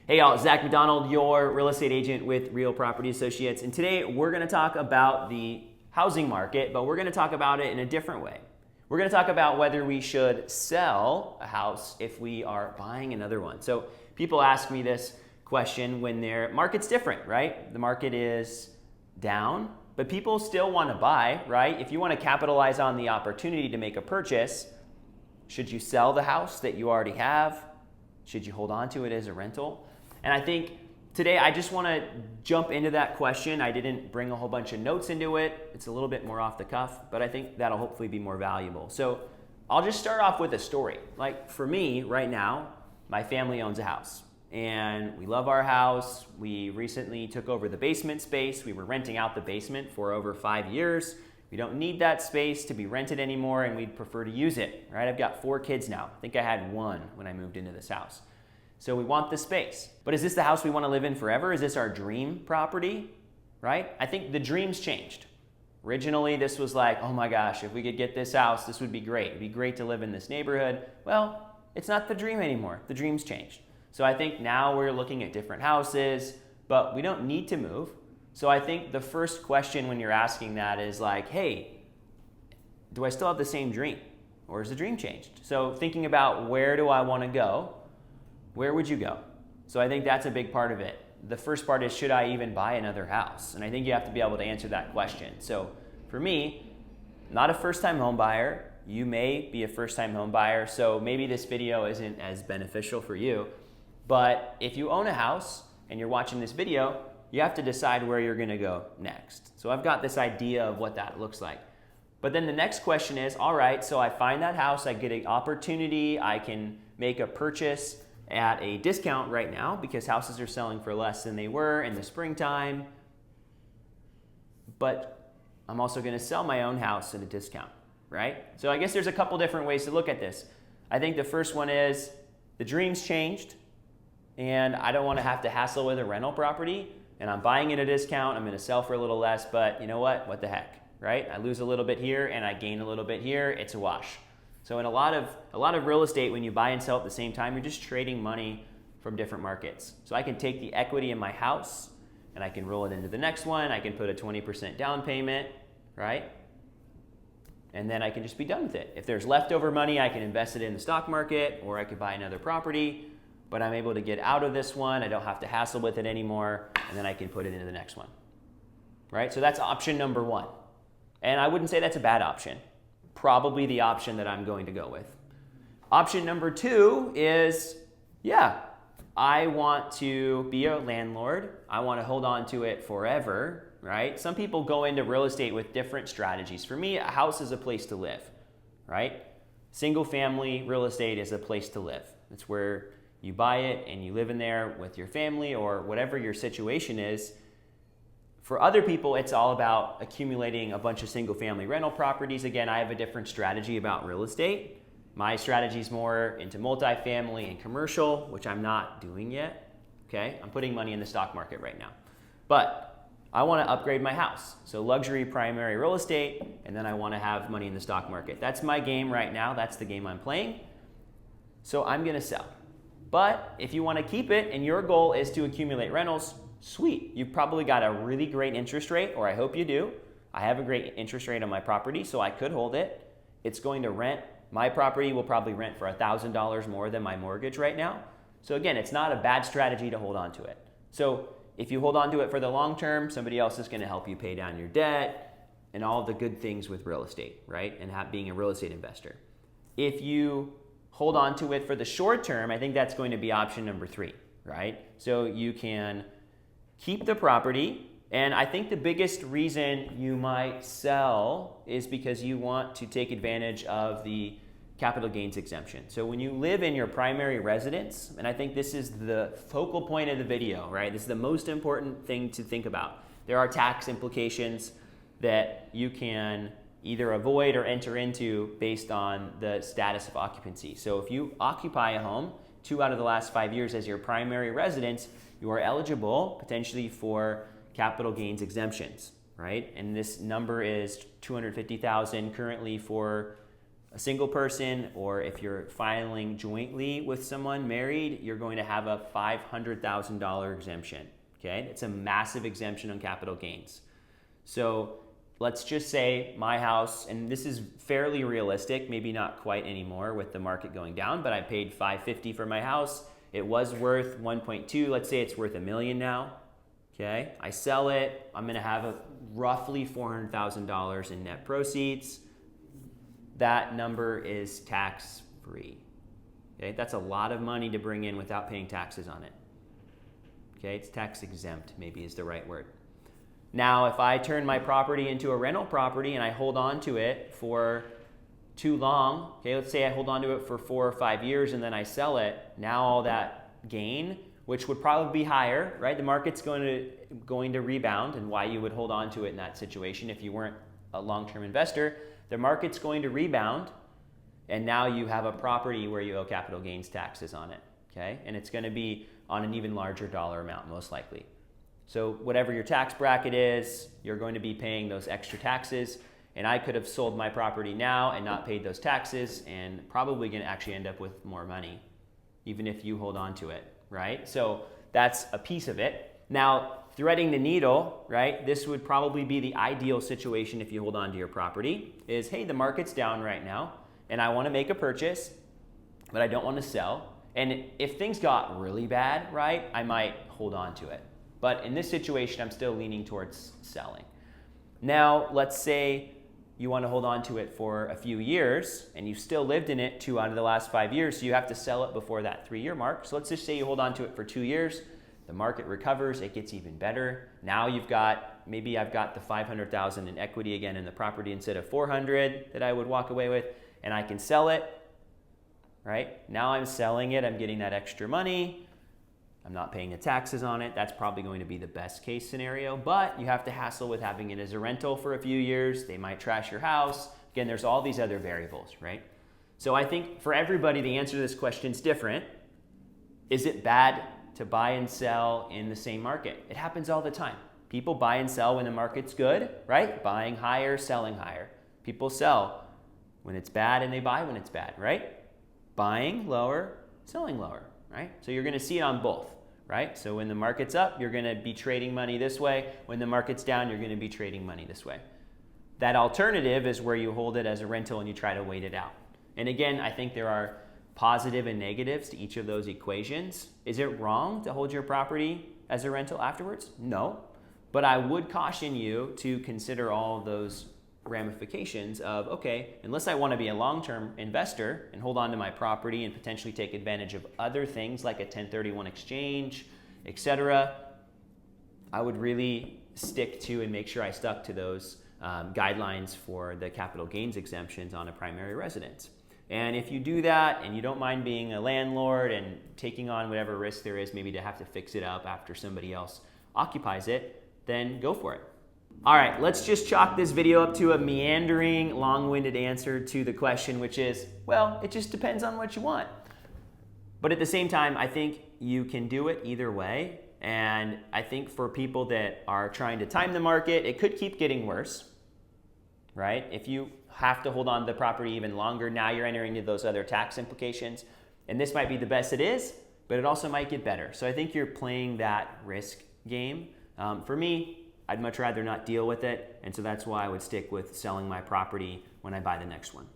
Hey y'all, Zach McDonald, your real estate agent with Real Property Associates. And today we're going to talk about the housing market, but we're going to talk about it in a different way. We're going to talk about whether we should sell a house if we are buying another one. So people ask me this question when their market's different, right? The market is down, but people still want to buy, right? If you want to capitalize on the opportunity to make a purchase, should you sell the house that you already have? Should you hold on to it as a rental? And I think today I just want to jump into that question. I didn't bring a whole bunch of notes into it. It's a little bit more off the cuff, but I think that'll hopefully be more valuable. So I'll just start off with a story. Like for me right now, my family owns a house and we love our house. We recently took over the basement space. We were renting out the basement for over 5 years. We don't need that space to be rented anymore and we'd prefer to use it, right? I've got 4 kids now. I think I had 1 when I moved into this house. So we want the space. But is this the house we want to live in forever? Is this our dream property, right? I think the dream's changed. Originally, this was like, oh my gosh, if we could get this house, this would be great. It'd be great to live in this neighborhood. Well, it's not the dream anymore. The dream's changed. So I think now we're looking at different houses, but we don't need to move. So I think the first question when you're asking that is like, hey, do I still have the same dream? Or has the dream changed? So thinking about where do I want to go, where would you go? So I think that's a big part of it. The first part is, should I even buy another house? And I think you have to be able to answer that question. So for me, not a first-time home buyer. You may be a first-time home buyer, so maybe this video isn't as beneficial for you. But if you own a house and you're watching this video, you have to decide where you're gonna go next. So I've got this idea of what that looks like. But then the next question is, all right, so I find that house, I get an opportunity, I can make a purchase at a discount right now because houses are selling for less than they were in the springtime. But I'm also gonna sell my own house at a discount, right? So I guess there's a couple different ways to look at this. I think the first one is the dream's changed and I don't wanna have to hassle with a rental property and I'm buying it at a discount, I'm gonna sell for a little less, but you know what the heck, right? I lose a little bit here and I gain a little bit here, it's a wash. So in a lot of real estate, when you buy and sell at the same time, you're just trading money from different markets. So I can take the equity in my house and I can roll it into the next one. I can put a 20% down payment, right? And then I can just be done with it. If there's leftover money, I can invest it in the stock market or I could buy another property, but I'm able to get out of this one. I don't have to hassle with it anymore. And then I can put it into the next one, right? So that's option number 1. And I wouldn't say that's a bad option. Probably the option that I'm going to go with. Option number 2 is, yeah, I want to be a landlord. I want to hold on to it forever, right? Some people go into real estate with different strategies. For me, a house is a place to live, right? Single family real estate is a place to live. It's where you buy it and you live in there with your family or whatever your situation is. For other people, it's all about accumulating a bunch of single-family rental properties. Again, I have a different strategy about real estate. My strategy is more into multifamily and commercial, which I'm not doing yet, okay? I'm putting money in the stock market right now. But I want to upgrade my house. So luxury primary real estate, and then I want to have money in the stock market. That's my game right now. That's the game I'm playing. So I'm going to sell. But if you want to keep it and your goal is to accumulate rentals, sweet. You've probably got a really great interest rate, or I hope you do. I have a great interest rate on my property, so I could hold it. It's going to rent. My property will probably rent for $1,000 more than my mortgage right now. So again, it's not a bad strategy to hold on to it. So if you hold on to it for the long term, somebody else is going to help you pay down your debt and all the good things with real estate, right? And being a real estate investor. If you hold on to it for the short term, I think that's going to be option number 3, right? So you can keep the property, and I think the biggest reason you might sell is because you want to take advantage of the capital gains exemption. So when you live in your primary residence, and I think this is the focal point of the video, right? This is the most important thing to think about. There are tax implications that you can either avoid or enter into based on the status of occupancy. So if you occupy a home 2 out of the last 5 years as your primary residence, you are eligible potentially for capital gains exemptions, right? And this number is $250,000 currently for a single person, or if you're filing jointly with someone married, you're going to have a $500,000 exemption. Okay, it's a massive exemption on capital gains. So let's just say my house, and this is fairly realistic, maybe not quite anymore with the market going down, but I paid $550,000 for my house. It was worth 1.2. Let's say it's worth $1 million now. Okay, I sell it. I'm going to have roughly $400,000 in net proceeds. That number is tax free. Okay, that's a lot of money to bring in without paying taxes on it. Okay, it's tax exempt, maybe is the right word. Now, if I turn my property into a rental property and I hold on to it for too long, okay, let's say I hold on to it for 4 or 5 years and then I sell it, now all that gain, which would probably be higher, right? The market's going to rebound, and why you would hold on to it in that situation if you weren't a long-term investor, the market's going to rebound, and now you have a property where you owe capital gains taxes on it, okay? And it's going to be on an even larger dollar amount, most likely. So whatever your tax bracket is, you're going to be paying those extra taxes, and I could have sold my property now and not paid those taxes, and probably going to actually end up with more money, even if you hold on to it, right? So that's a piece of it. Now, threading the needle, right? This would probably be the ideal situation if you hold on to your property is, hey, the market's down right now and I want to make a purchase, but I don't want to sell. And if things got really bad, right, I might hold on to it. But in this situation, I'm still leaning towards selling. Now, let's say you want to hold on to it for a few years and you've still lived in it 2 out of the last 5 years, so you have to sell it before that 3-year mark. So let's just say you hold on to it for 2 years. The market recovers, it gets even better. Now maybe I've got the $500,000 in equity again in the property instead of $400,000 that I would walk away with, and I can sell it, right? Now I'm selling it, I'm getting that extra money. I'm not paying the taxes on it. That's probably going to be the best case scenario, but you have to hassle with having it as a rental for a few years. They might trash your house. Again, there's all these other variables, right? So I think for everybody, the answer to this question is different. Is it bad to buy and sell in the same market? It happens all the time. People buy and sell when the market's good, right? Buying higher, selling higher. People sell when it's bad and they buy when it's bad, right? Buying lower, selling lower, right? So you're going to see it on both, right? So when the market's up, you're going to be trading money this way. When the market's down, you're going to be trading money this way. That alternative is where you hold it as a rental and you try to wait it out. And again, I think there are positive and negatives to each of those equations. Is it wrong to hold your property as a rental afterwards? No. But I would caution you to consider all of those ramifications of, okay, unless I want to be a long-term investor and hold on to my property and potentially take advantage of other things like a 1031 exchange, etc., I would really stick to and make sure I stuck to those guidelines for the capital gains exemptions on a primary residence. And if you do that and you don't mind being a landlord and taking on whatever risk there is, maybe to have to fix it up after somebody else occupies it, then go for it. All right, let's just chalk this video up to a meandering, long-winded answer to the question, which is, well, it just depends on what you want. But at the same time, I think you can do it either way. And I think for people that are trying to time the market, it could keep getting worse, right? If you have to hold on to the property even longer, now you're entering into those other tax implications. And this might be the best it is, but it also might get better. So I think you're playing that risk game. For me, I'd much rather not deal with it. And so that's why I would stick with selling my property when I buy the next one.